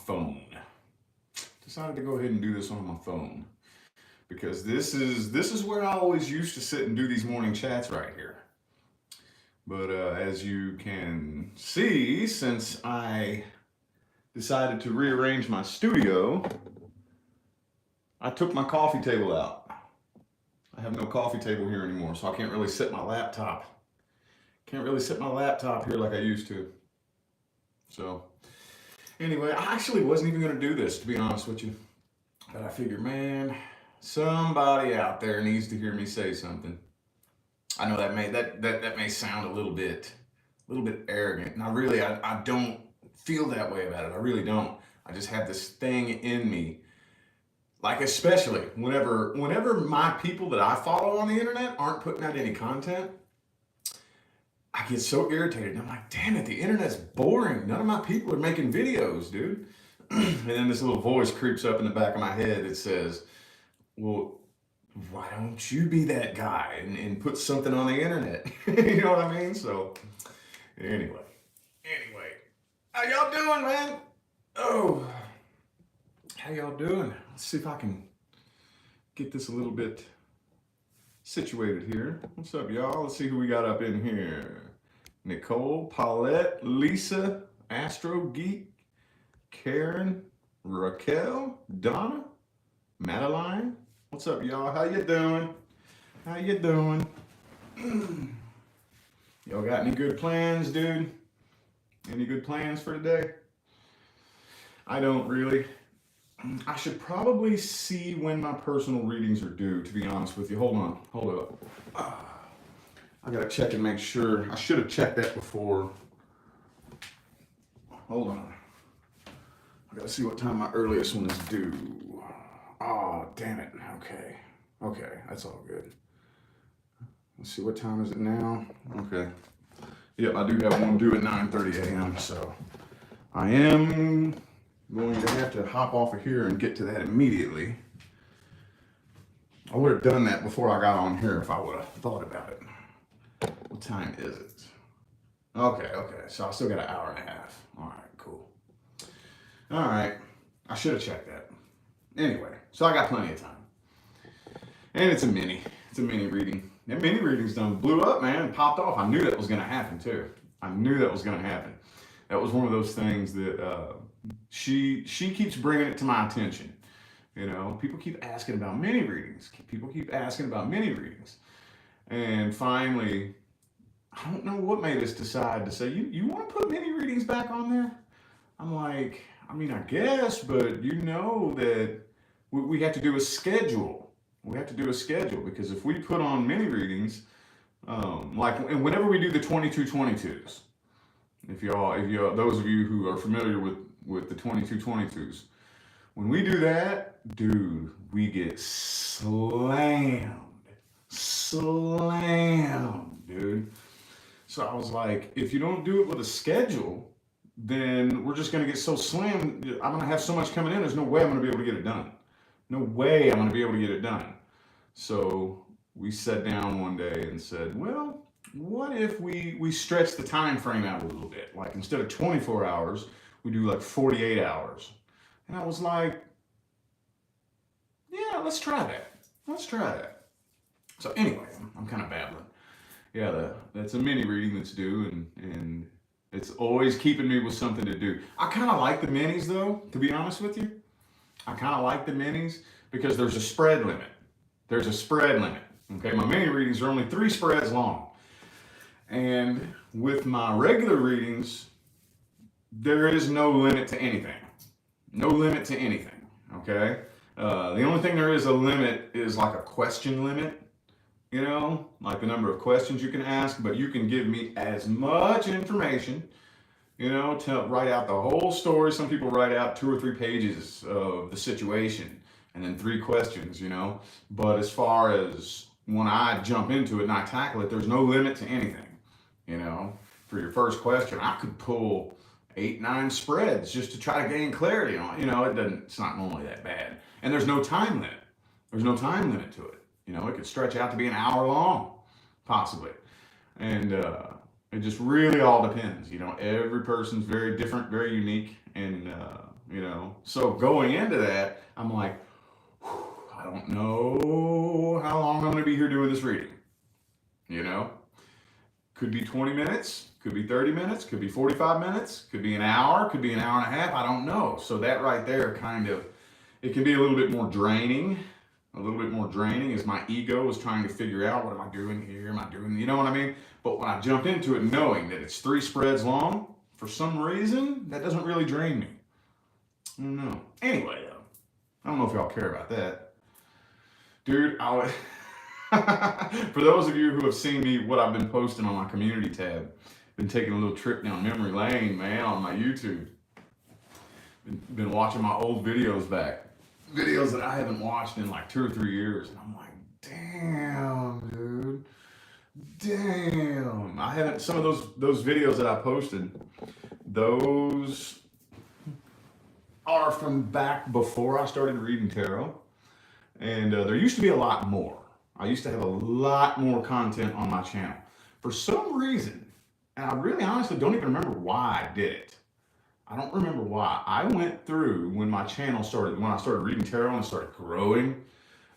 phone. Decided to go ahead and do this on my phone because this is where I always used to sit and do these morning chats right here. But as you can see, since I decided to rearrange my studio, I took my coffee table out. I have no coffee table here anymore, so I can't really set my laptop. Can't really set my laptop here like I used to. So, anyway, I actually wasn't even going to do this, to be honest with you. But I figured, man, somebody out there needs to hear me say something. I know that may sound a little bit arrogant, and I don't feel that way about it. I really don't. I just have this thing in me, like especially whenever my people that I follow on the internet aren't putting out any content, I get so irritated. And I'm like, damn it, the internet's boring. None of my people are making videos, dude. And then this little voice creeps up in the back of my head that says, well, why don't you be that guy and put something on the internet? You know what I mean? So, anyway, how y'all doing, man? Oh, how y'all doing? Let's see if I can get this a little bit situated here. What's up, y'all? Let's see who we got up in here. Nicole, Paulette, Lisa, Astro Geek, Karen, Raquel, Donna, Madeline. What's up, y'all? How you doing? How you doing? Y'all got any good plans, dude? Any good plans for today? I don't really. I should probably see when my personal readings are due, to be honest with you. Hold on. Hold up. I gotta check and make sure. I should have checked that before. Hold on. I gotta see what time my earliest one is due. Oh, damn it. Okay. Okay, that's all good. Let's see, what time is it now? Okay. Yep, I do have one due at 9:30 a.m., so I am going to have to hop off of here and get to that immediately. I would have done that before I got on here if I would have thought about it. What time is it? Okay, so I still got an hour and a half. All right, cool. All right, I should have checked that. Anyway, so I got plenty of time. And it's a mini reading. That mini reading's done blew up, man, popped off. I knew that was gonna happen too. I knew that was gonna happen. That was one of those things that she keeps bringing it to my attention. You know, people keep asking about mini readings. People keep asking about mini readings. And finally, I don't know what made us decide to say, you want to put mini readings back on there? I'm like, I mean, I guess, but you know that we have to do a schedule. We have to do a schedule because if we put on mini readings, and whenever we do the 2222s, if y'all, those of you who are familiar with the 2222s, when we do that, dude, we get slammed, dude. So I was like, if you don't do it with a schedule, then we're just gonna get so slammed. I'm gonna have so much coming in. There's no way I'm gonna be able to get it done. No way I'm gonna be able to get it done. So we sat down one day and said, well, what if we stretch the time frame out a little bit? Like instead of 24 hours, we do like 48 hours. And I was like, yeah, let's try that. Let's try that. So anyway, I'm kind of babbling. Yeah, that's a mini reading that's due, and it's always keeping me with something to do. I kind of like the minis though, to be honest with you. I kind of like the minis because there's a spread limit. There's a spread limit. Okay, my mini readings are only 3 spreads long. And with my regular readings, there is no limit to anything. No limit to anything. Okay? The only thing there is a limit is like a question limit. You know, like the number of questions you can ask, but you can give me as much information, you know, to write out the whole story. Some people write out 2 or 3 pages of the situation and then 3 questions, you know. But as far as when I jump into it and I tackle it, there's no limit to anything, you know. For your first question, I could pull 8, 9 spreads just to try to gain clarity on it. You know, it's not normally that bad. And there's no time limit. There's no time limit to it. You know, it could stretch out to be an hour long, possibly. And it just really all depends. You know, every person's very different, very unique. And you know. So going into that, I'm like, I don't know how long I'm going to be here doing this reading, you know. Could be 20 minutes, could be 30 minutes, could be 45 minutes, could be an hour, could be an hour and a half. I don't know. So that right there kind of, it can be a little bit more draining. A little bit more draining as my ego is trying to figure out, what am I doing here? Am I doing, you know what I mean? But when I jump into it knowing that it's 3 spreads long, for some reason, that doesn't really drain me. I don't know. Anyway, though, I don't know if y'all care about that. Dude, for those of you who have seen me, what I've been posting on my community tab, been taking a little trip down memory lane, man, on my YouTube. Been watching my old videos back. Videos that I haven't watched in like 2 or 3 years. And I'm like, damn, dude. Damn. I haven't, some of those videos that I posted, those are from back before I started reading tarot. And there used to be a lot more. I used to have a lot more content on my channel. For some reason, and I really honestly don't even remember why I did it. I don't remember why. I went through when my channel started, when I started reading tarot and it started growing,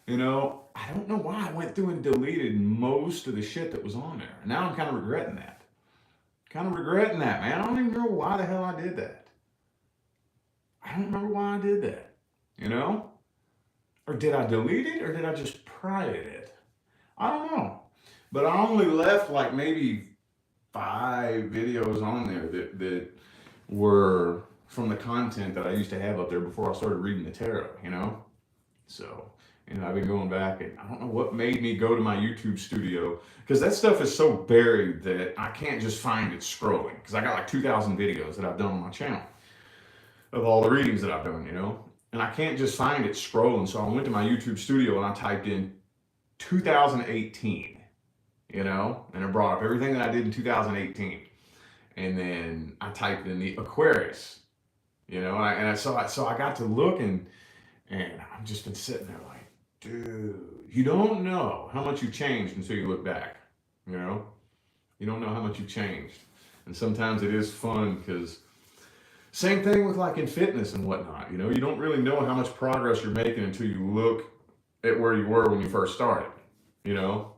you know, I don't know why I went through and deleted most of the shit that was on there. And now I'm kind of regretting that. Kind of regretting that, man. I don't even know why the hell I did that. I don't remember why I did that, you know? Or did I delete it or did I just private it? I don't know. But I only left like maybe 5 videos on there that were from the content that I used to have up there before I started reading the tarot, you know? So, you know, I've been going back and I don't know what made me go to my YouTube studio because that stuff is so buried that I can't just find it scrolling because I got like 2,000 videos that I've done on my channel of all the readings that I've done, you know? And I can't just find it scrolling. So I went to my YouTube studio and I typed in 2018, you know? And it brought up everything that I did in 2018. And then I typed in the Aquarius, you know, so I got to look and I've just been sitting there like, dude, you don't know how much you changed until you look back, you know, you don't know how much you changed. And sometimes it is fun because same thing with like in fitness and whatnot, you know, you don't really know how much progress you're making until you look at where you were when you first started, you know,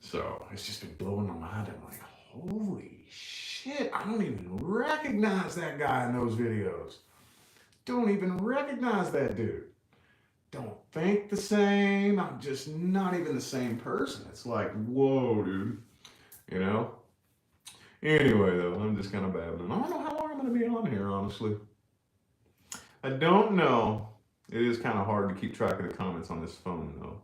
so it's just been blowing my mind. I'm like, holy shit, I don't even recognize that guy in those videos. Don't even recognize that dude. Don't think the same. I'm just not even the same person. It's like, whoa, dude. You know? Anyway, though, I'm just kind of babbling. I don't know how long I'm going to be on here, honestly. I don't know. It is kind of hard to keep track of the comments on this phone, though.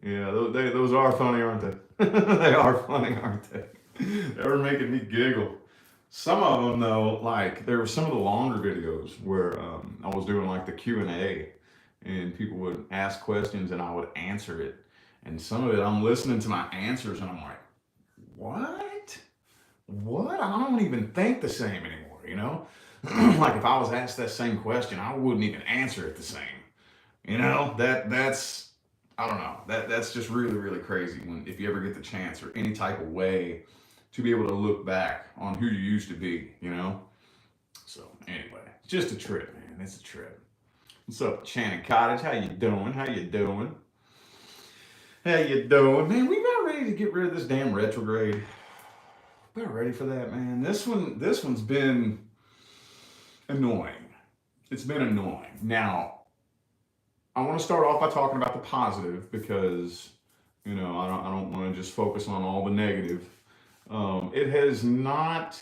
Yeah, those are funny, aren't they? They are funny, aren't they? They were making me giggle. Some of them, though, like there were some of the longer videos where I was doing like the Q&A and people would ask questions and I would answer it. And some of it, I'm listening to my answers and I'm like, what? What? I don't even think the same anymore, you know? Like if I was asked that same question, I wouldn't even answer it the same. You know, that's I don't know. That's just really, really crazy when if you ever get the chance or any type of way to be able to look back on who you used to be, you know? So anyway, it's just a trip, man. It's a trip. What's up, Channing Cottage? How you doing? How you doing? How you doing? Man, we about ready to get rid of this damn retrograde. We about ready for that, man. This one's been annoying. It's been annoying. Now, I want to start off by talking about the positive because, you know, I don't want to just focus on all the negative. It has not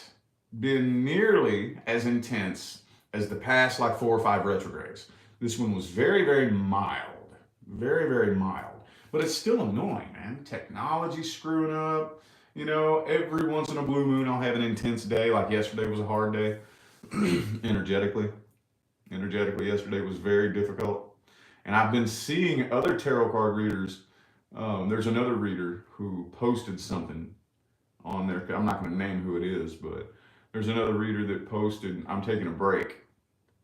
been nearly as intense as the past like 4 or 5 retrogrades. This one was very, very mild, very, very mild, but it's still annoying, man. Technology screwing up. You know, every once in a blue moon, I'll have an intense day. Like yesterday was a hard day, energetically. Yesterday was very difficult. And I've been seeing other tarot card readers. There's another reader who posted something on there. I'm not going to name who it is, but there's another reader that posted, I'm taking a break.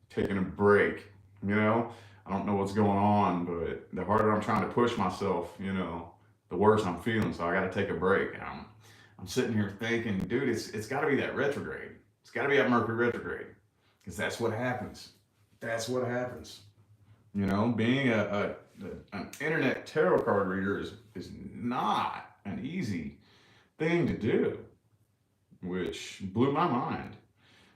Taking a break. You know, I don't know what's going on, but the harder I'm trying to push myself, you know, the worse I'm feeling. So I got to take a break. And I'm sitting here thinking, dude, it's got to be that retrograde. It's got to be at Mercury retrograde because that's what happens. That's what happens. You know, being an internet tarot card reader is not an easy thing to do, which blew my mind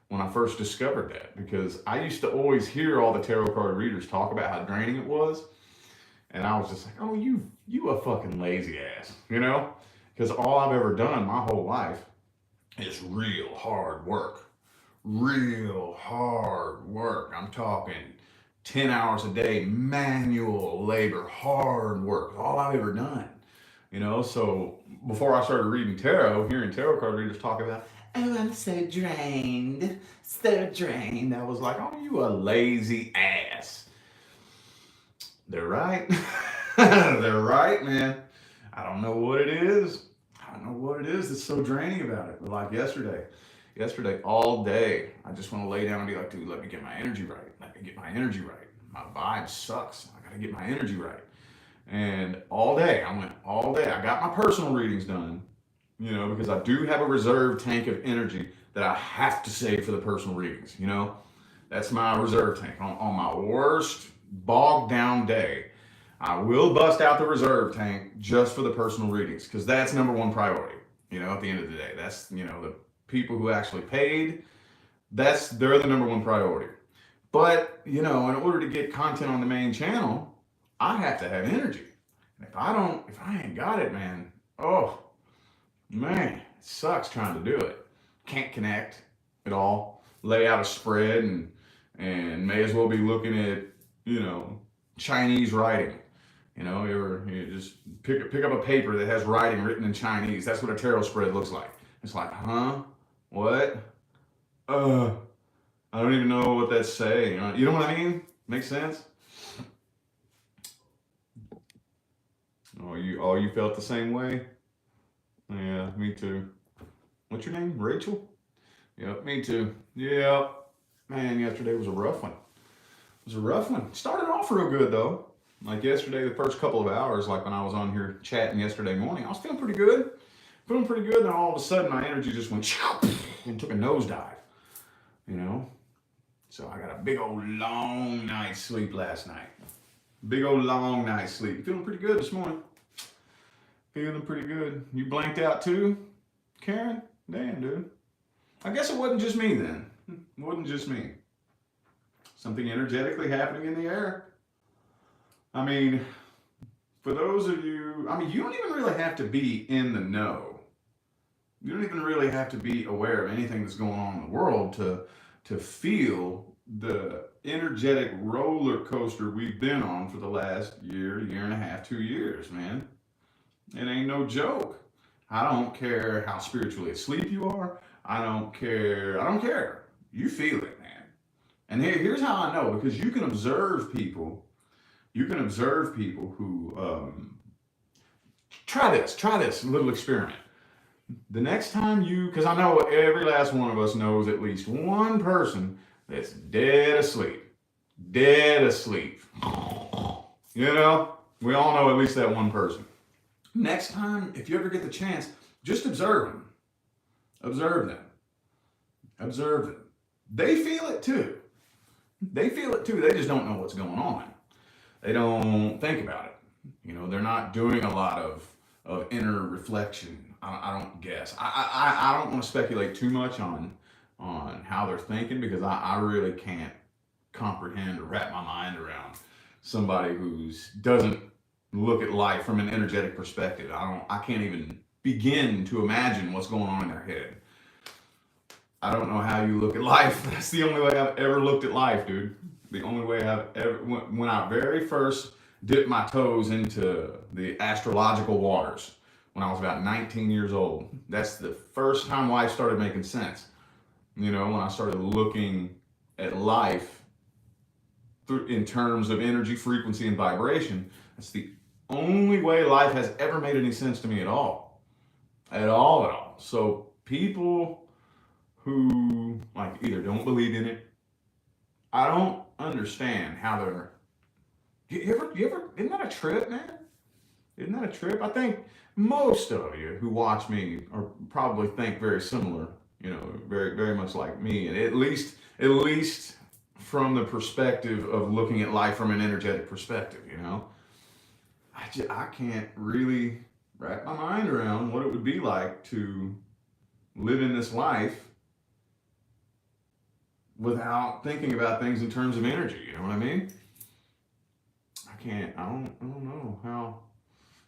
when I first discovered that because I used to always hear all the tarot card readers talk about how draining it was, and I was just like, oh, you a fucking lazy ass, you know? Because all I've ever done my whole life is real hard work. Real hard work. I'm talking 10 hours a day, manual labor, hard work. All I've ever done. You know, so before I started reading tarot, hearing tarot card readers talk about, oh, I'm so drained, so drained. I was like, oh, you a lazy ass. They're right. They're right, man. I don't know what it is. I don't know what it is that's so draining about it. But like yesterday, all day, I just want to lay down and be like, dude, let me get my energy right. Let me get my energy right. My vibe sucks. I got to get my energy right. And all day, I went all day. I got my personal readings done, you know, because I do have a reserve tank of energy that I have to save for the personal readings, you know. That's my reserve tank. On my worst bogged down day, I will bust out the reserve tank just for the personal readings because that's number one priority, you know, at the end of the day. That's, you know, the people who actually paid, they're the number one priority. But, you know, in order to get content on the main channel, I have to have energy. And if I ain't got it, man, oh, man, it sucks trying to do it. Can't connect at all. Lay out a spread and may as well be looking at, you know, Chinese writing. You know, you just pick up a paper that has writing written in Chinese. That's what a tarot spread looks like. It's like, huh? What? I don't even know what that's saying. You know what I mean? Makes sense? Oh, you felt the same way? Yeah, me too. What's your name? Rachel? Yep, me too. Yeah. Man, yesterday was a rough one. It was a rough one. Started off real good though. Like yesterday, the first couple of hours, like when I was on here chatting yesterday morning, I was feeling pretty good. Feeling pretty good, and all of a sudden my energy just went and took a nosedive. You know? So I got a big old long night's sleep last night. Big old long night's sleep. Feeling pretty good this morning. Feeling pretty good. You blanked out too, Karen? Damn, dude. I guess it wasn't just me then. It wasn't just me. Something energetically happening in the air. I mean, for those of you, you don't even really have to be in the know. You don't even really have to be aware of anything that's going on in the world to feel the energetic roller coaster we've been on for the last year and a half, 2 years, man. It ain't no joke. I don't care how spiritually asleep you are. I don't care. You feel it, man. And here's how I know, because you can observe people who try this little experiment. The next time because I know every last one of us knows at least one person that's dead asleep. You know, we all know at least that one person. Next time, if you ever get the chance, just observe them. Observe them. They feel it too. They just don't know what's going on. They don't think about it. You know, they're not doing a lot of inner reflection. I don't guess. I don't want to speculate too much on how they're thinking because I really can't comprehend or wrap my mind around somebody who doesn't look at life from an energetic perspective. I can't even begin to imagine what's going on in their head. I don't know how you look at life. That's the only way I've ever looked at life, dude. The only way I've ever, when I very first dipped my toes into the astrological waters, when I was about 19 years old, that's the first time life started making sense. You know, when I started looking at life in terms of energy, frequency, and vibration, that's the only way life has ever made any sense to me at all. At all. So people who like either don't believe in it, I don't understand how they're. You ever? Isn't that a trip, man? Isn't that a trip? I think most of you who watch me are probably think very similar. You know, very very much like me, and at least from the perspective of looking at life from an energetic perspective. You know, I can't really wrap my mind around what it would be like to live in this life without thinking about things in terms of energy. You know what I mean? I can't. I don't know how.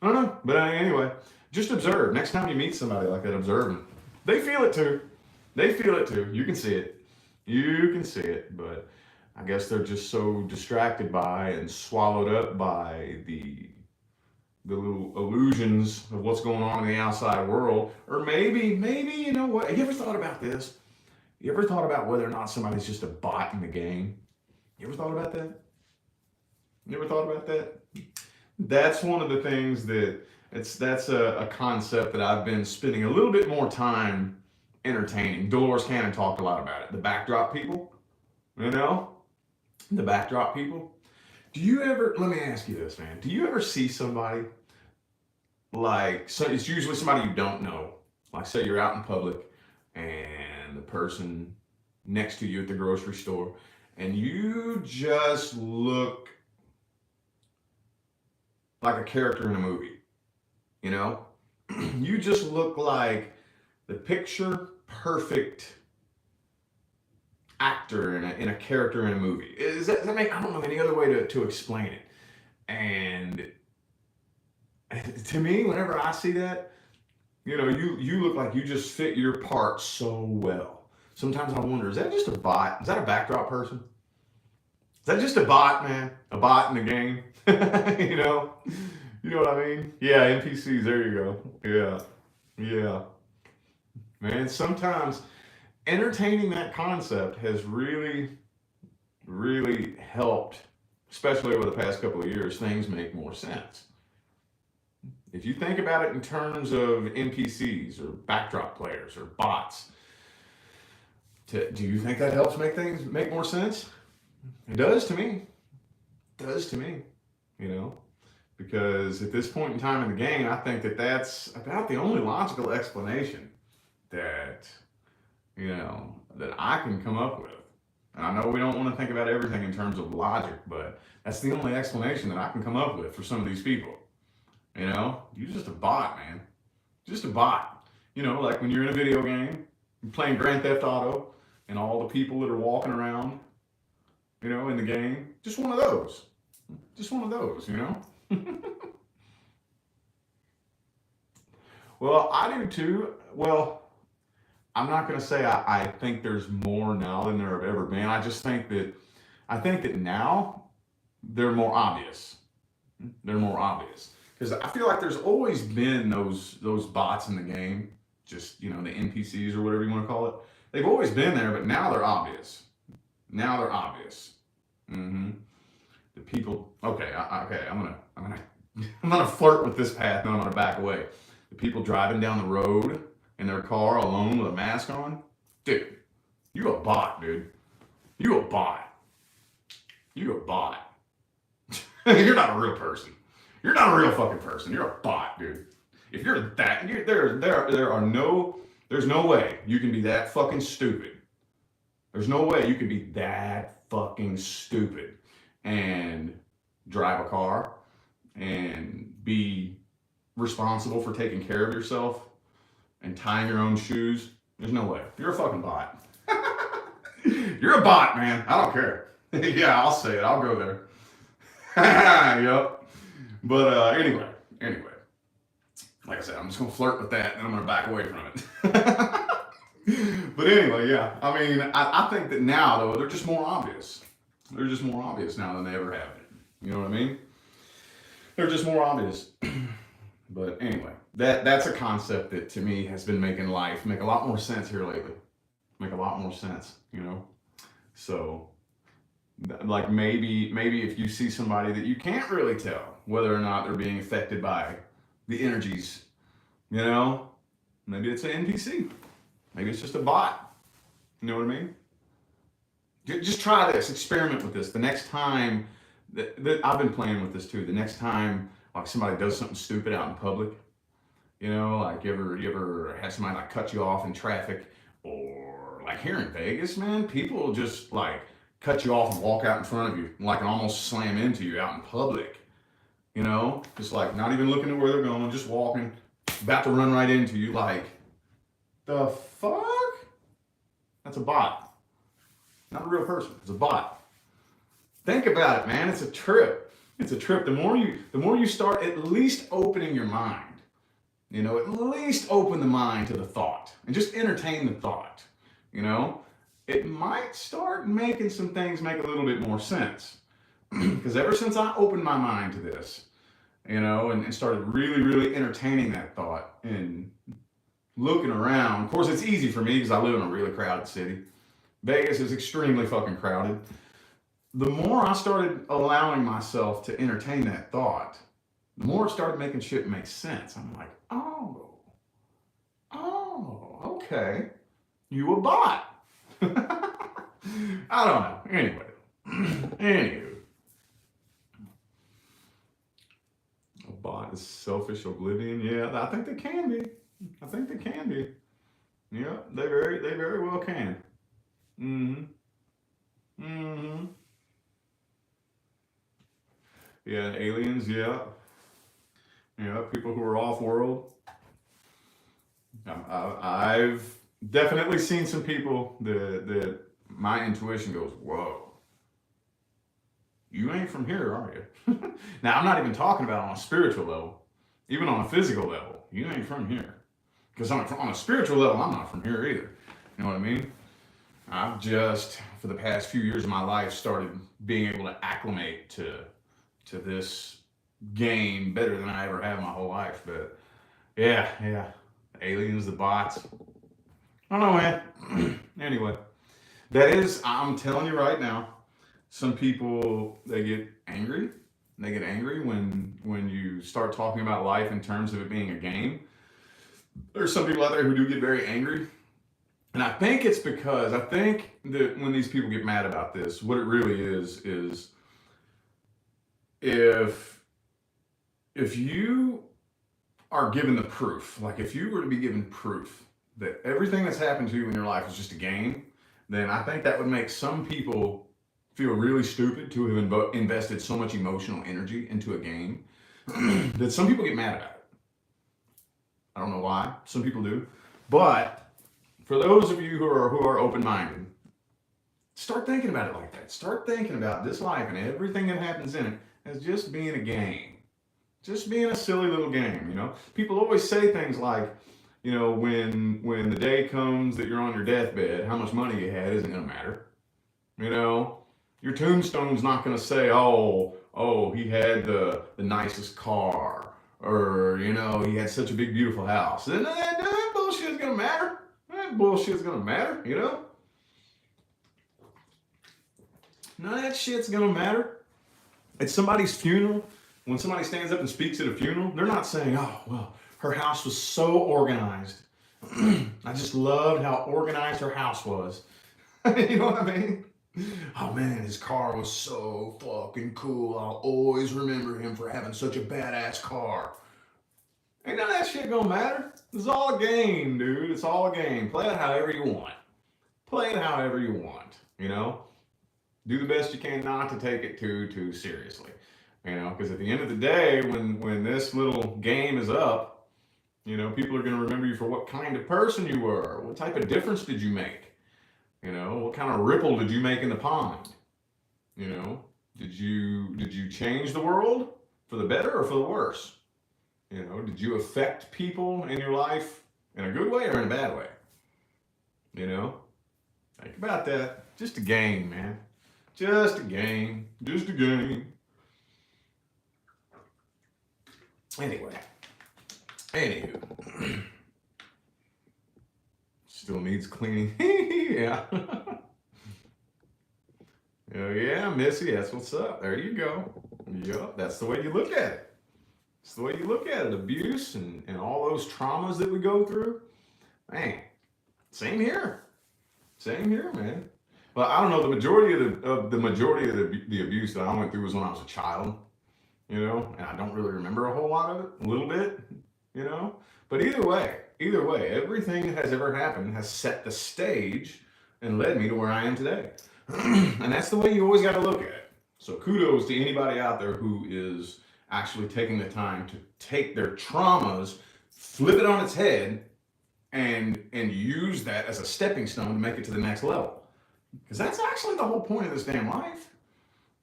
I don't know. But anyway, just observe. Next time you meet somebody like that, observe them. They feel it too. They feel it too. You can see it. You can see it. But I guess they're just so distracted by and swallowed up by the little illusions of what's going on in the outside world. Or maybe you know what? Have you ever thought about this? You ever thought about whether or not somebody's just a bot in the game? You ever thought about that? You ever thought about that? That's one of the things that that's a concept that I've been spending a little bit more time entertaining. Dolores Cannon talked a lot about it. The backdrop people, you know, the backdrop people. Do you ever? Let me ask you this, man. Do you ever see somebody like? So it's usually somebody you don't know. Like, say you're out in public, and the person next to you at the grocery store, and you just look like a character in a movie. You know, you just look like the picture perfect actor in a character in a movie. Does that make? I don't know any other way to explain it. And to me, whenever I see that, you know, you look like you just fit your part so well. Sometimes I wonder, is that just a bot? Is that a backdrop person? Is that just a bot, man? A bot in the game? you know? You know what I mean? Yeah, NPCs, there you go. Yeah. Yeah. Man, sometimes entertaining that concept has really, really helped, especially over the past couple of years, things make more sense. If you think about it in terms of NPCs or backdrop players or bots, do you think that helps make things make more sense? It does to me. It does to me, you know? Because at this point in time in the game, I think that that's about the only logical explanation that, you know, that I can come up with. And I know we don't want to think about everything in terms of logic, but that's the only explanation that I can come up with for some of these people. You know, you're just a bot, man. Just a bot. You know, like when you're in a video game, you're playing Grand Theft Auto, and all the people that are walking around, you know, in the game, just one of those. Just one of those, you know? Well, I do too. Well, I'm not going to say I think there's more now than there have ever been. I think that now they're more obvious. They're more obvious because I feel like there's always been those bots in the game, just you know the NPCs or whatever you want to call it. They've always been there, but now they're obvious. Now they're obvious. hmm The people. Okay, okay. I'm gonna flirt with this path, and I'm gonna back away. The people driving down the road in their car alone with a mask on, dude. You a bot, dude. You a bot. You a bot. You're not a real person. You're not a real fucking person. You're a bot, dude. If you're that, there's no way you can be that fucking stupid. There's no way you can be that fucking stupid and drive a car and be responsible for taking care of yourself and tying your own shoes. There's no way. You're a fucking bot. You're a bot, man. I don't care. Yeah, I'll say it. I'll go there. Yep. But anyway, like I said, I'm just gonna flirt with that, and then I'm gonna back away from it. But anyway, yeah. I mean, I think that now though they're just more obvious. They're just more obvious now than they ever have been. You know what I mean? They're just more obvious. But anyway, that's a concept that to me has been making life make a lot more sense here lately. Make a lot more sense, you know. So like maybe if you see somebody that you can't really tell whether or not they're being affected by the energies, you know, maybe it's an NPC, maybe it's just a bot. You know what I mean? Just try this, experiment with this. The next time that I've been playing with this too. The next time like somebody does something stupid out in public, you know, like you ever had somebody like cut you off in traffic, or like here in Vegas, man, people just like cut you off and walk out in front of you, like and almost slam into you out in public. You know, just like not even looking at where they're going, just walking, about to run right into you. Like, the fuck? That's a bot, not a real person. It's a bot. Think about it, man. It's a trip. It's a trip. The more you start at least opening your mind, you know, at least open the mind to the thought and just entertain the thought, you know, it might start making some things make a little bit more sense. Because ever since I opened my mind to this, you know, and started really, really entertaining that thought and looking around, of course, it's easy for me because I live in a really crowded city. Vegas is extremely fucking crowded. The more I started allowing myself to entertain that thought, the more it started making shit make sense. I'm like, okay, you a bot. I don't know. Anyway, anywho, a bot is selfish oblivion. Yeah, I think they can be. I think they can be. Yeah, they very well can. Mm-hmm. Mm-hmm. Yeah, aliens. Yeah, yeah. People who are off world. I've definitely seen some people that my intuition goes, whoa, you ain't from here, are you? Now, I'm not even talking about on a spiritual level, even on a physical level. You ain't from here. Because on a spiritual level, I'm not from here either. You know what I mean? I've just, for the past few years of my life, started being able to acclimate to this game better than I ever have my whole life. But yeah. Aliens, the bots. I don't know, man. Anyway, that is, I'm telling you right now, some people, they get angry. They get angry when you start talking about life in terms of it being a game. There's some people out there who do get very angry. And I think it's because I think that when these people get mad about this, what it really is if you are given the proof, like if you were to be given proof that everything that's happened to you in your life is just a game, then I think that would make some people feel really stupid to have invested so much emotional energy into a game that some people get mad about it. I don't know why. Some people do. But for those of you who are open-minded, start thinking about it like that. Start thinking about this life and everything that happens in it as just being a game. Just being a silly little game, you know? People always say things like, you know, when the day comes that you're on your deathbed, how much money you had isn't gonna matter. You know? Your tombstone's not gonna say, oh, he had the nicest car, or, you know, he had such a big, beautiful house. That bullshit's gonna matter. That bullshit's gonna matter, you know? None of that shit's gonna matter. At somebody's funeral, when somebody stands up and speaks at a funeral, they're not saying, oh, well, her house was so organized. I just loved how organized her house was. You know what I mean? Oh man, his car was so fucking cool. I'll always remember him for having such a badass car. Ain't none of that shit gonna matter. It's all a game, dude. It's all a game. Play it however you want. Play it however you want, you know? Do the best you can not to take it too seriously. You know, because at the end of the day, when this little game is up, you know, people are going to remember you for what kind of person you were. What type of difference did you make? You know, what kind of ripple did you make in the pond? You know, did you change the world for the better or for the worse? You know, did you affect people in your life in a good way or in a bad way? You know, think about that. Just a game, man. Just a game. Just a game. Anyway, anywho, still needs cleaning. Yeah. Oh yeah, Missy, that's what's up. There you go. Yup, that's the way you look at it. It's the way you look at it. Abuse and all those traumas that we go through. Man, same here. Same here, man. Well, I don't know. The majority of the abuse that I went through was when I was a child. You know, and I don't really remember a whole lot of it, a little bit, you know. But either way, everything that has ever happened has set the stage and led me to where I am today. And that's the way you always got to look at it. So kudos to anybody out there who is actually taking the time to take their traumas, flip it on its head, and use that as a stepping stone to make it to the next level. Because that's actually the whole point of this damn life.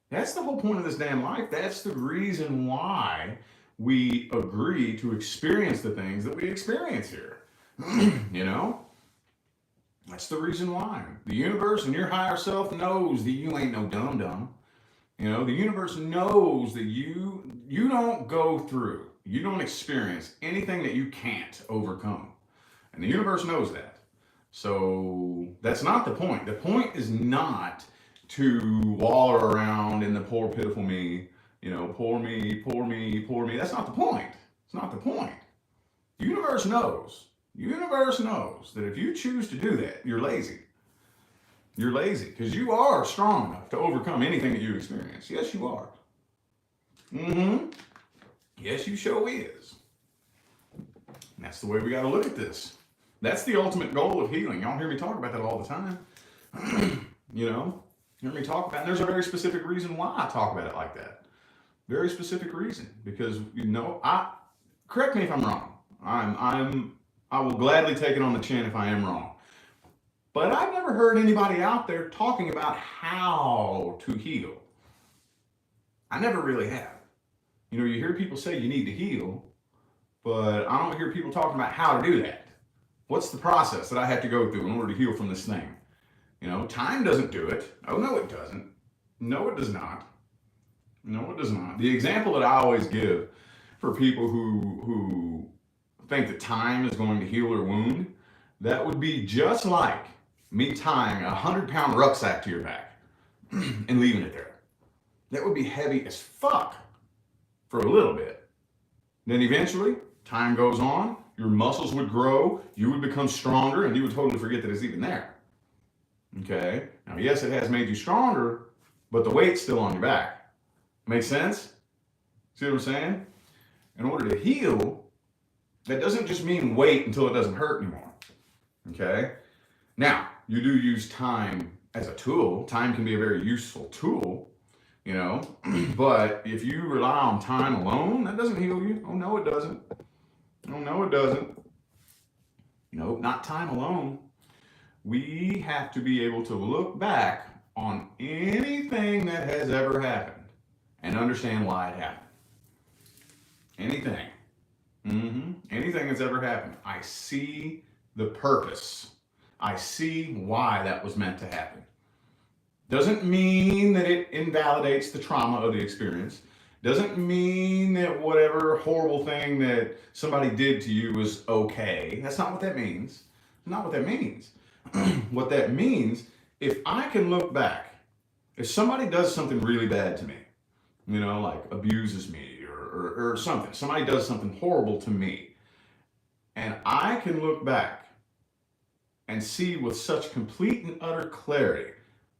That's the whole point of this damn life. That's the reason why we agree to experience the things that we experience here. You know? That's the reason why. The universe and your higher self knows that you ain't no dum dum. You know, the universe knows that you don't go through, you don't experience anything that you can't overcome. And the universe knows that. So that's not the point. The point is not to wallow around in the poor pitiful me, you know, poor me, poor me, poor me. That's not the point. It's not the point. The universe knows. The universe knows that if you choose to do that, you're lazy. You're lazy because you are strong enough to overcome anything that you experience. Yes, you are. Mm-hmm. Yes, you sure is. And that's the way we got to look at this. That's the ultimate goal of healing. Y'all hear me talk about that all the time. You know, you hear me talk about it. And there's a very specific reason why I talk about it like that. Very specific reason. Because, you know, correct me if I'm wrong. I will gladly take it on the chin if I am wrong. But I've never heard anybody out there talking about how to heal. I never really have. You know, you hear people say you need to heal, but I don't hear people talking about how to do that. What's the process that I have to go through in order to heal from this thing? You know, time doesn't do it. Oh, no, it doesn't. No, it does not. No, it does not. The example that I always give for people who think that time is going to heal their wound, that would be just like me tying a 100-pound rucksack to your back and leaving it there. That would be heavy as fuck for a little bit. Then eventually, time goes on, your muscles would grow, you would become stronger, and you would totally forget that it's even there. Okay? Now, yes, it has made you stronger, but the weight's still on your back. Make sense? See what I'm saying? In order to heal, that doesn't just mean wait until it doesn't hurt anymore. Okay? Now, you do use time as a tool. Time can be a very useful tool, you know, but if you rely on time alone, that doesn't heal you. Oh, no, it doesn't. Oh, no, it doesn't. Nope, not time alone. We have to be able to look back on anything that has ever happened and understand why it happened. Anything. Anything that's ever happened. I see the purpose. I see why that was meant to happen. Doesn't mean that it invalidates the trauma of the experience. Doesn't mean that whatever horrible thing that somebody did to you was okay. That's not what that means. Not what that means. What that means, if I can look back, if somebody does something really bad to me, you know, like abuses me or something, somebody does something horrible to me, and I can look back and see with such complete and utter clarity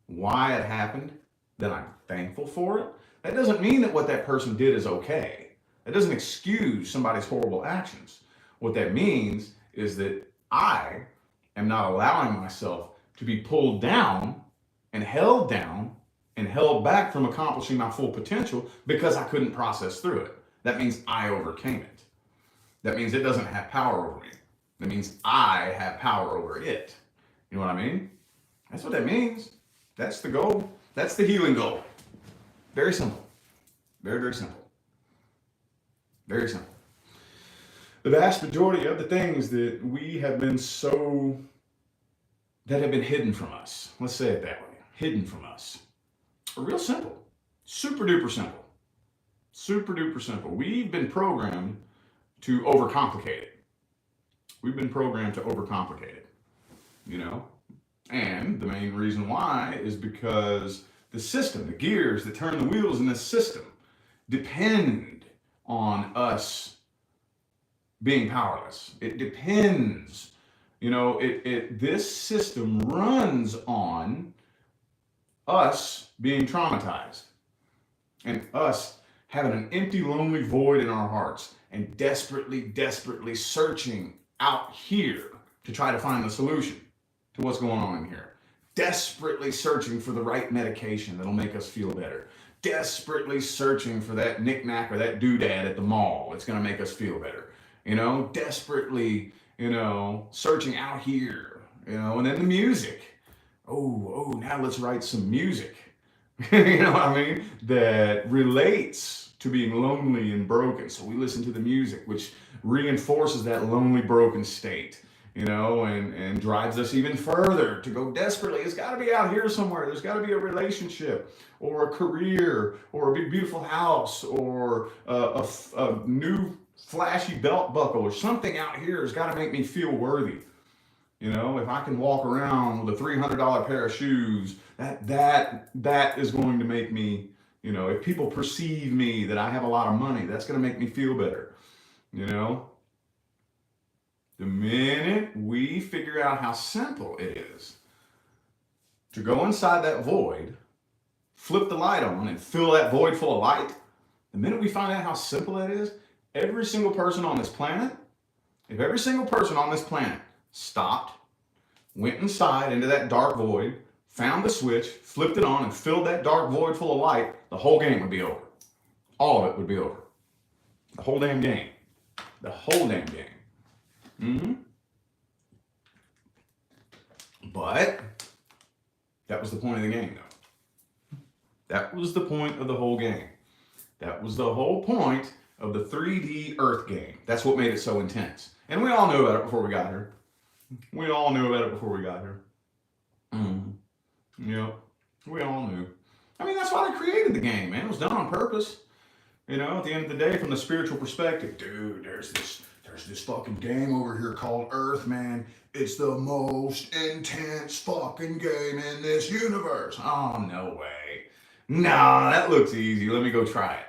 why it happened, then I'm thankful for it. That doesn't mean that what that person did is okay. That doesn't excuse somebody's horrible actions. What that means is that I am not allowing myself to be pulled down and held back from accomplishing my full potential because I couldn't process through it. That means I overcame it. That means it doesn't have power over me. That means I have power over it. You know what I mean? That's what that means. That's the goal. That's the healing goal. Very simple. Very, very simple. Very simple. The vast majority of the things that we have been that have been hidden from us, let's say it that way, hidden from us, are real simple. Super duper simple. Super duper simple. We've been programmed to overcomplicate it. We've been programmed to overcomplicate it, you know? And the main reason why is because the system, the gears that turn the wheels in this system, depend on us being powerless. It depends, you know, this system runs on us being traumatized and us having an empty, lonely void in our hearts and desperately, desperately searching out here to try to find the solution to what's going on in here. Desperately searching for the right medication that'll make us feel better. Desperately searching for that knickknack or that doodad at the mall that's going to make us feel better. Desperately, searching out here, and then the music. Now let's write some music. You know what I mean? That relates to being lonely and broken. So we listen to the music, which reinforces that lonely, broken state, and drives us even further to go desperately. It's got to be out here somewhere. There's got to be a relationship or a career or a big, beautiful house or a new flashy belt buckle or something out here has got to make me feel worthy. If I can walk around with a $300 pair of shoes, that is going to make me, if people perceive me that I have a lot of money, that's going to make me feel better. The minute we figure out how simple it is to go inside that void, flip the light on and fill that void full of light, the minute we find out how simple that is, every single person on this planet, if every single person on this planet stopped, went inside into that dark void, found the switch, flipped it on, and filled that dark void full of light, the whole game would be over. All of it would be over. The whole damn game. The whole damn game. But that was the point of the game, though. That was the point of the whole game. That was the whole point of the 3D Earth game. That's what made it so intense. And we all knew about it before we got here. We all knew about it before we got here. Yep, we all knew. I mean, that's why they created the game, man. It was done on purpose. At the end of the day, from the spiritual perspective, dude, there's this fucking game over here called Earth, man. It's the most intense fucking game in this universe. Oh, no way. No, that looks easy. Let me go try it.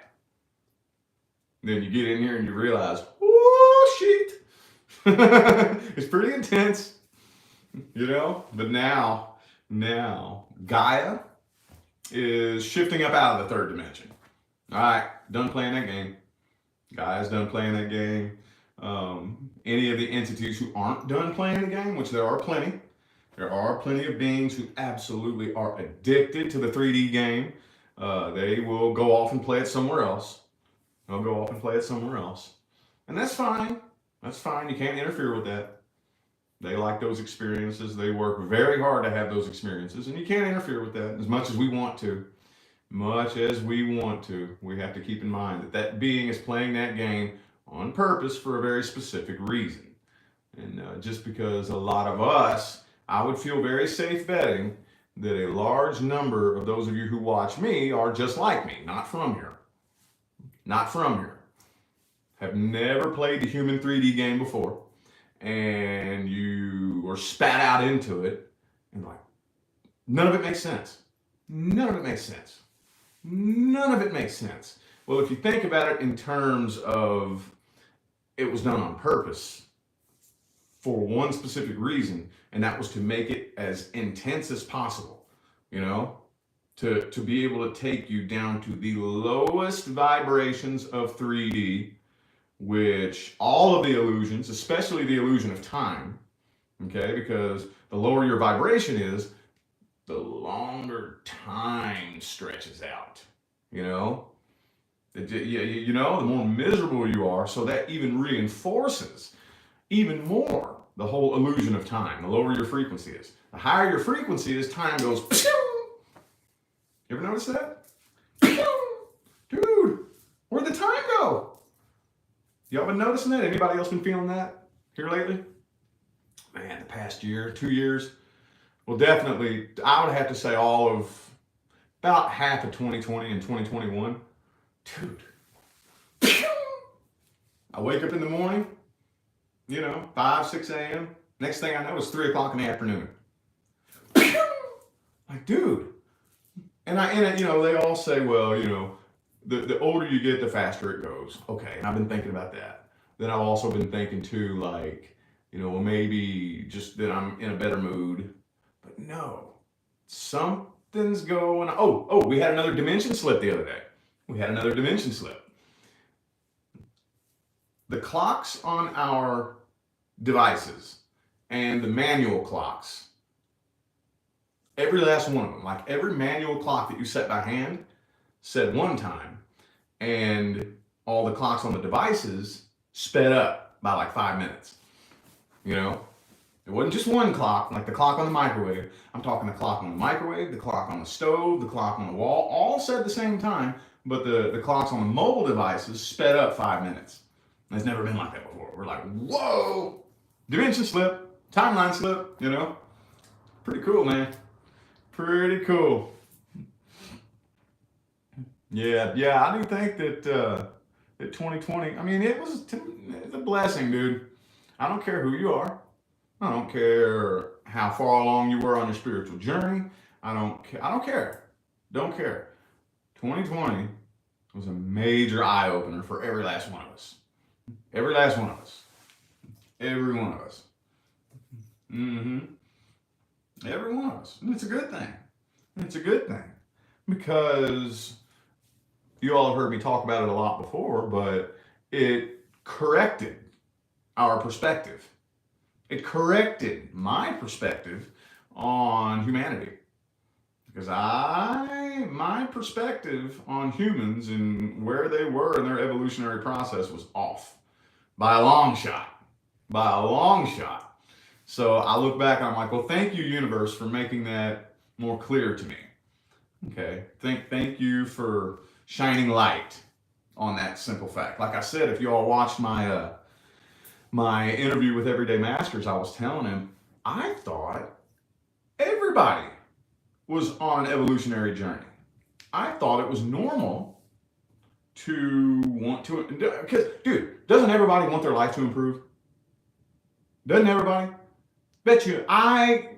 Then you get in here and you realize, oh, shit. It's pretty intense, but now Gaia is shifting up out of the third dimension. All right, done playing that game. Gaia's done playing that game. Any of the entities who aren't done playing the game, which there are plenty of beings who absolutely are addicted to the 3D game. They will go off and play it somewhere else. And that's fine. That's fine. You can't interfere with that. They like those experiences. They work very hard to have those experiences, and you can't interfere with that as much as we want to. We have to keep in mind that that being is playing that game on purpose for a very specific reason. And just because a lot of us, I would feel very safe betting that a large number of those of you who watch me are just like me, not from here. Have never played the human 3D game before, and you were spat out into it, and none of it makes sense. Well, if you think about it in terms of it was done on purpose for one specific reason, and that was to make it as intense as possible, to be able to take you down to the lowest vibrations of 3D, which all of the illusions, especially the illusion of time, because the lower your vibration is, the longer time stretches out, the more miserable you are, so that even reinforces even more the whole illusion of time. The lower your frequency is. The higher your frequency is, time goes, you ever notice that? Dude, where'd the time go? Y'all been noticing that? Anybody else been feeling that here lately? Man, the past year, 2 years. Well, definitely, I would have to say about half of 2020 and 2021. Dude. I wake up in the morning, 5, 6 a.m. Next thing I know, it's 3 o'clock in the afternoon. Dude. And they all say, well, the older you get, the faster it goes. Okay, and I've been thinking about that. Then I've also been thinking too, well, maybe just that I'm in a better mood. But no, something's going on. Oh, we had another dimension slip the other day. The clocks on our devices and the manual clocks, every last one of them, like every manual clock that you set by hand, said one time, and all the clocks on the devices sped up by like 5 minutes. You know, it wasn't just one clock, like the clock on the microwave. I'm talking the clock on the microwave, the clock on the stove, the clock on the wall, all said at the same time, but the clocks on the mobile devices sped up 5 minutes. It's never been like that before. We're like, whoa, dimension slip, timeline slip, you know? Pretty cool, man. Pretty cool. Yeah, I do think that 2020, I mean, it's a blessing, dude. I don't care who you are. I don't care how far along you were on your spiritual journey. I don't care. Don't care. 2020 was a major eye opener for every last one of us. Every last one of us. Every one of us. Mm-hmm. Every one of us. And it's a good thing. It's a good thing. Because you all have heard me talk about it a lot before, but it corrected our perspective. It corrected my perspective on humanity. Because my perspective on humans and where they were in their evolutionary process was off by a long shot. By a long shot. So I look back and I'm like, well, thank you, universe, for making that more clear to me. Okay. Thank you for shining light on that simple fact. Like I said, if you all watched my interview with Everyday Masters, I was telling him I thought everybody was on an evolutionary journey. I thought it was normal to want to, because, dude, doesn't everybody want their life to improve? Doesn't everybody? I bet you, I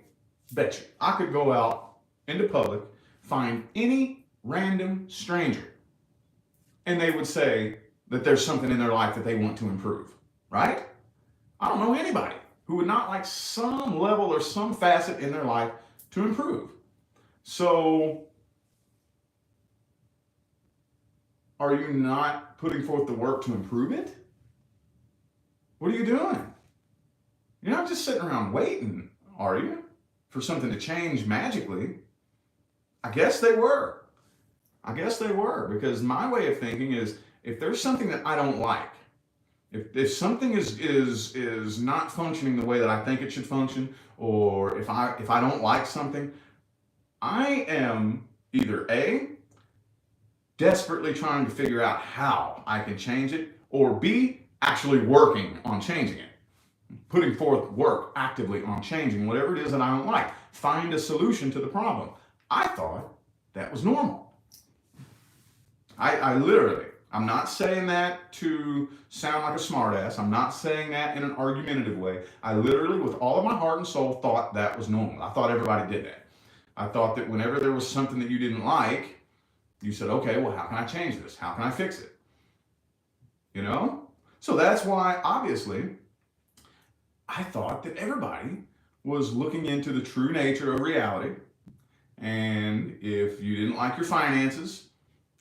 could go out into public, find any random stranger, and they would say that there's something in their life that they want to improve, right? I don't know anybody who would not like some level or some facet in their life to improve. So, are you not putting forth the work to improve it? What are you doing? You're not just sitting around waiting, are you, for something to change magically? I guess they were. Because my way of thinking is, if there's something that I don't like, if something is not functioning the way that I think it should function, or if I don't like something, I am either A, desperately trying to figure out how I can change it, or B, actually working on changing it. Putting forth work actively on changing whatever it is that I don't like. Find a solution to the problem. I thought that was normal. I literally, I'm not saying that to sound like a smartass. I'm not saying that in an argumentative way. I literally, with all of my heart and soul, thought that was normal. I thought everybody did that. I thought that whenever there was something that you didn't like, you said, okay, well, how can I change this? How can I fix it? You know? So that's why, obviously, I thought that everybody was looking into the true nature of reality. And if you didn't like your finances,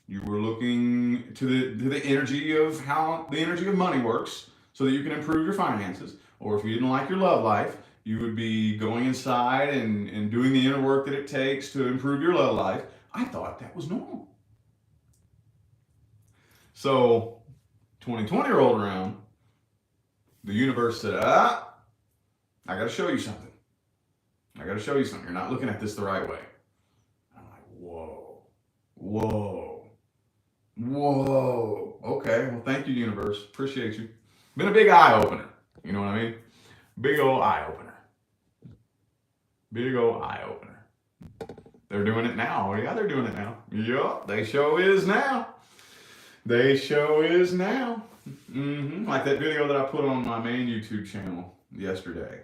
you were looking to the energy of how the energy of money works so that you can improve your finances. Or if you didn't like your love life, you would be going inside and doing the inner work that it takes to improve your love life. I thought that was normal. So 2020 rolled around. The universe said, I got to show you something. You're not looking at this the right way. I'm like, whoa. Okay, well, thank you, universe. Appreciate you. Been a big eye opener. You know what I mean? Big old eye opener. They're doing it now. Yeah, they're doing it now. Yup, they show is now. Like that video that I put on my main YouTube channel yesterday.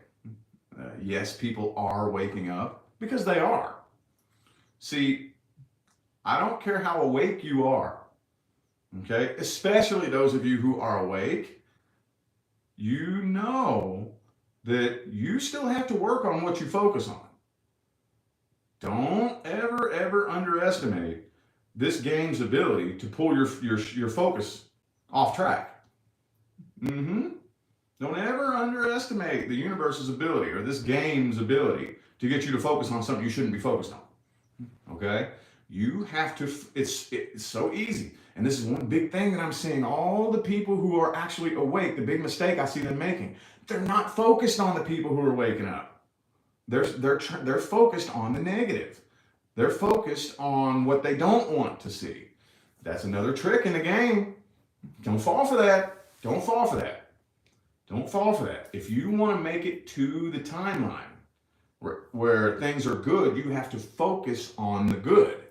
Yes, people are waking up because they are. See, I don't care how awake you are. Okay, especially those of you who are awake, you know that you still have to work on what you focus on. Don't ever underestimate this game's ability to pull your focus off track. Don't ever underestimate the universe's ability or this game's ability to get you to focus on something you shouldn't be focused on. Okay? You have to, it's so easy. And this is one big thing that I'm seeing all the people who are actually awake, the big mistake I see them making. They're not focused on the people who are waking up. They're focused on the negative. They're focused on what they don't want to see. That's another trick in the game. Don't fall for that. Don't fall for that. Don't fall for that. If you want to make it to the timeline where things are good, you have to focus on the good.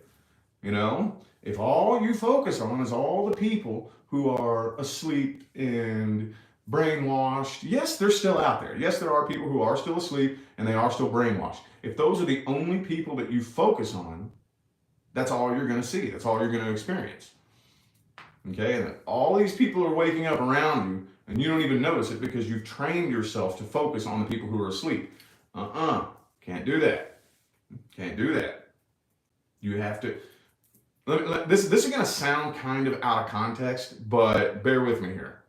You know, if all you focus on is all the people who are asleep and brainwashed, yes, they're still out there. Yes, there are people who are still asleep and they are still brainwashed. If those are the only people that you focus on, that's all you're going to see. That's all you're going to experience. Okay, and all these people are waking up around you and you don't even notice it because you've trained yourself to focus on the people who are asleep. Can't do that. Can't do that. You have to. This is going to sound kind of out of context, but bear with me here.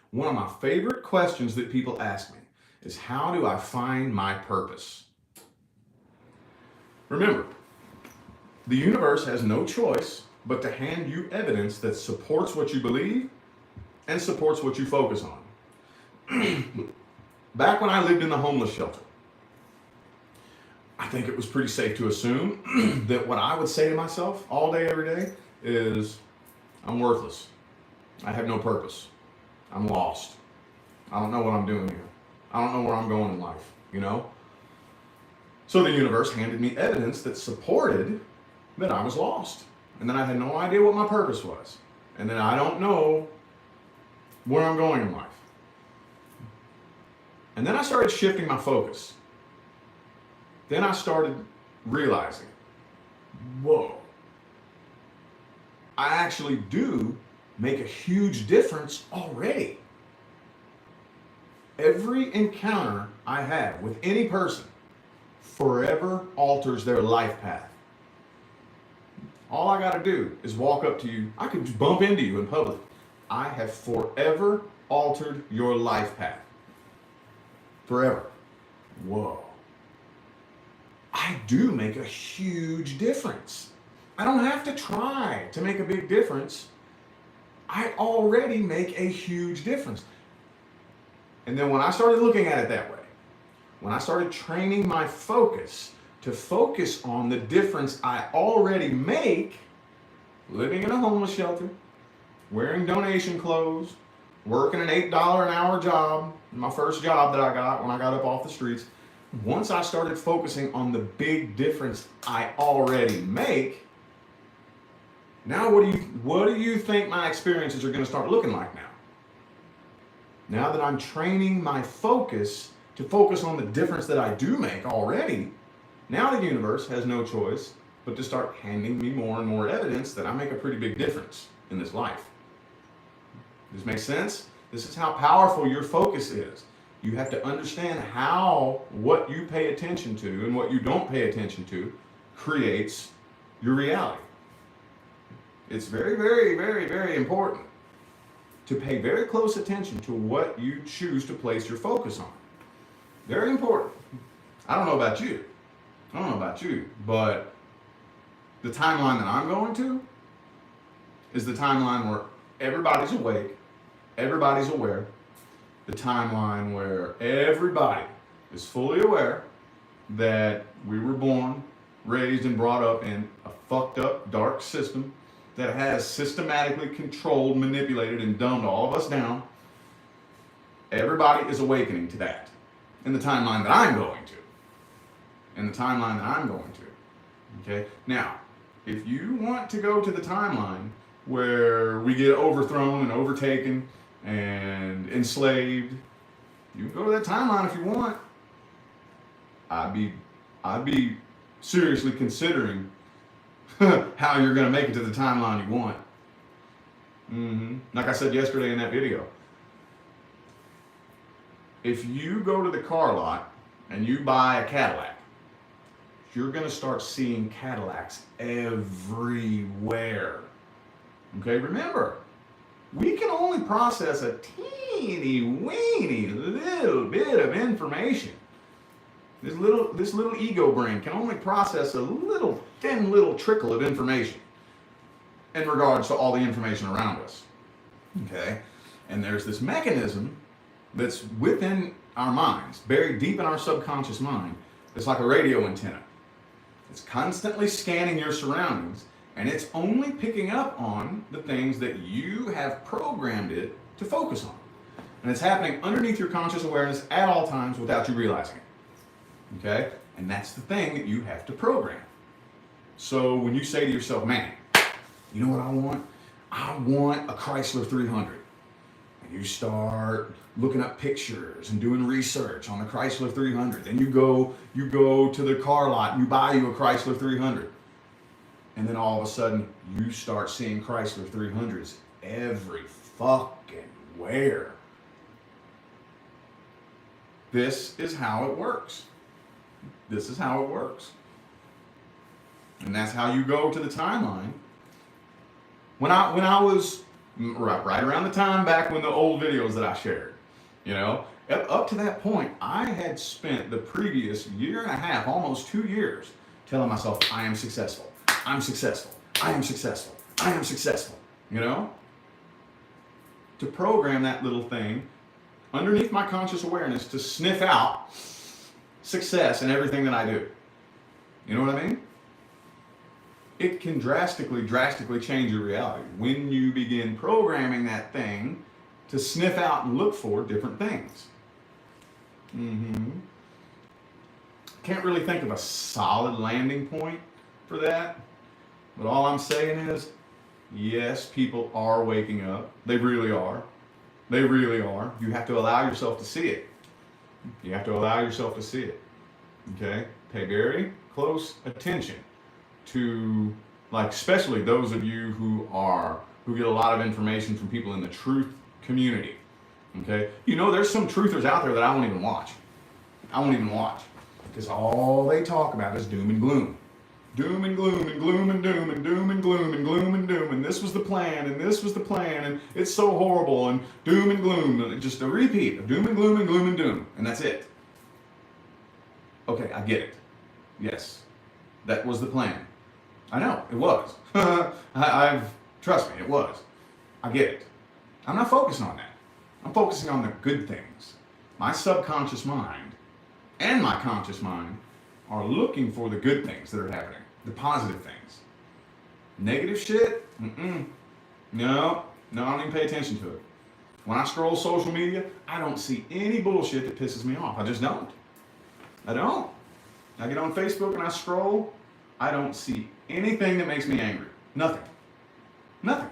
One of my favorite questions that people ask me is, how do I find my purpose? Remember, the universe has no choice but to hand you evidence that supports what you believe and supports what you focus on. Back when I lived in the homeless shelter, I think it was pretty safe to assume that what I would say to myself all day, every day is, I'm worthless. I have no purpose. I'm lost. I don't know what I'm doing here. I don't know where I'm going in life, you know? So the universe handed me evidence that supported that I was lost. And then I had no idea what my purpose was. And then I don't know where I'm going in life. And then I started shifting my focus. Then I started realizing, whoa, I actually do make a huge difference already. Every encounter I have with any person forever alters their life path. All I got to do is walk up to you. I could just bump into you in public. I have forever altered your life path. Forever. Whoa. I do make a huge difference. I don't have to try to make a big difference. I already make a huge difference. And then when I started looking at it that way, when I started training my focus to focus on the difference I already make, living in a homeless shelter, wearing donation clothes, working an $8 an hour job, my first job that I got when I got up off the streets, once I started focusing on the big difference I already make, now what do you think my experiences are going to start looking like now? Now that I'm training my focus to focus on the difference that I do make already, now the universe has no choice but to start handing me more and more evidence that I make a pretty big difference in this life. Does this make sense? This is how powerful your focus is. You have to understand how what you pay attention to and what you don't pay attention to creates your reality. It's very, very, very, very important to pay very close attention to what you choose to place your focus on. Very important. I don't know about you. But the timeline that I'm going to is the timeline where everybody's awake, everybody's aware, the timeline where everybody is fully aware that we were born, raised, and brought up in a fucked up, dark system that has systematically controlled, manipulated, and dumbed all of us down. Everybody is awakening to that in the timeline that I'm going to. Okay? Now, if you want to go to the timeline where we get overthrown and overtaken and enslaved, you can go to that timeline if you want. I'd be seriously considering how you're going to make it to the timeline you want. Like I said yesterday in that video, if you go to the car lot and you buy a Cadillac, you're going to start seeing Cadillacs everywhere. Okay, remember, we can only process a teeny weeny little bit of information. This little ego brain can only process a little thin little trickle of information in regards to all the information around us. Okay? And there's this mechanism that's within our minds, buried deep in our subconscious mind. It's like a radio antenna. It's constantly scanning your surroundings, and it's only picking up on the things that you have programmed it to focus on. And it's happening underneath your conscious awareness at all times without you realizing it. Okay? And that's the thing that you have to program. So when you say to yourself, man, you know what I want? I want a Chrysler 300. And you start looking up pictures and doing research on the Chrysler 300. Then you go to the car lot and you buy you a Chrysler 300. And then all of a sudden you start seeing Chrysler 300s every fucking where. This is how it works. This is how it works. And that's how you go to the timeline. When I was right around the time back when the old videos that I shared, you know, up to that point, I had spent the previous year and a half, almost 2 years, telling myself, I am successful. I'm successful. I am successful. I am successful. You know? To program that little thing underneath my conscious awareness to sniff out success in everything that I do. You know what I mean? It can drastically change your reality when you begin programming that thing to sniff out and look for different things. Can't really think of a solid landing point for that, but all I'm saying is, yes, people are waking up. They really are. They really are. You have to allow yourself to see it. You have to allow yourself to see it. Okay? Pay very close attention to, like, especially those of you who get a lot of information from people in the truth community. Okay? You know, there's some truthers out there that I won't even watch. I won't even watch. Because all they talk about is doom and gloom. Doom and gloom and gloom and doom and doom and gloom and gloom and doom and this was the plan and this was the plan and it's so horrible and doom and gloom and just a repeat of doom and gloom and gloom and doom and that's it. Okay, I get it. Yes, that was the plan. I know, it was. Trust me, it was. I get it. I'm not focusing on that. I'm focusing on the good things. My subconscious mind and my conscious mind are looking for the good things that are happening, the positive things. Negative shit? No, I don't even pay attention to it. When I scroll social media, I don't see any bullshit that pisses me off. I just don't. I don't. I get on Facebook and I scroll, I don't see anything that makes me angry. Nothing. Nothing.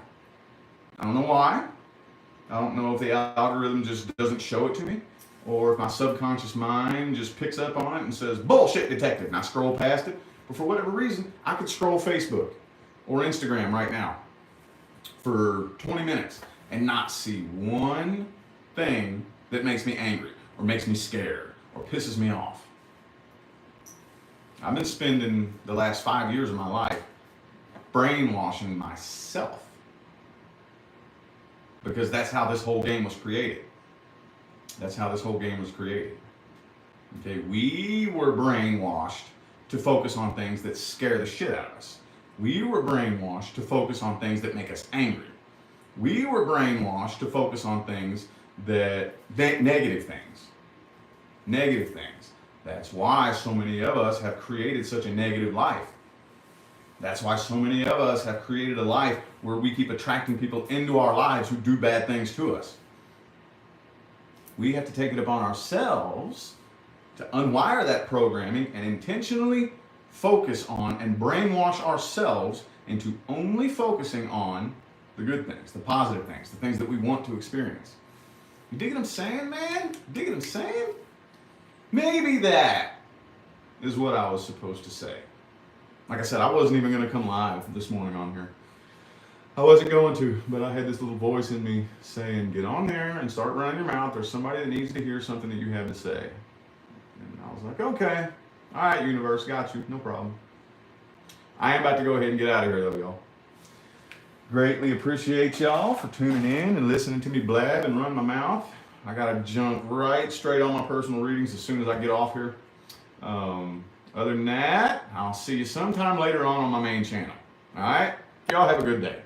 I don't know why. I don't know if the algorithm just doesn't show it to me, or if my subconscious mind just picks up on it and says, bullshit detected, and I scroll past it. But for whatever reason, I could scroll Facebook or Instagram right now for 20 minutes and not see one thing that makes me angry or makes me scared or pisses me off. I've been spending the last 5 years of my life brainwashing myself, because that's how this whole game was created. That's how this whole game was created. Okay, we were brainwashed to focus on things that scare the shit out of us. We were brainwashed to focus on things that make us angry. We were brainwashed to focus on things negative things. Negative things. That's why so many of us have created such a negative life. That's why so many of us have created a life where we keep attracting people into our lives who do bad things to us. We have to take it upon ourselves to unwire that programming and intentionally focus on and brainwash ourselves into only focusing on the good things, the positive things, the things that we want to experience. You dig what I'm saying, man? You dig what I'm saying? Maybe that is what I was supposed to say. Like I said, I wasn't even going to come live this morning on here. I wasn't going to, but I had this little voice in me saying, get on there and start running your mouth. There's somebody that needs to hear something that you have to say. And I was like, okay. All right, universe, got you. No problem. I am about to go ahead and get out of here, though, y'all. Greatly appreciate y'all for tuning in and listening to me blab and run my mouth. I gotta jump right straight on my personal readings as soon as I get off here. Other than that, I'll see you sometime later on my main channel. All right? Y'all have a good day.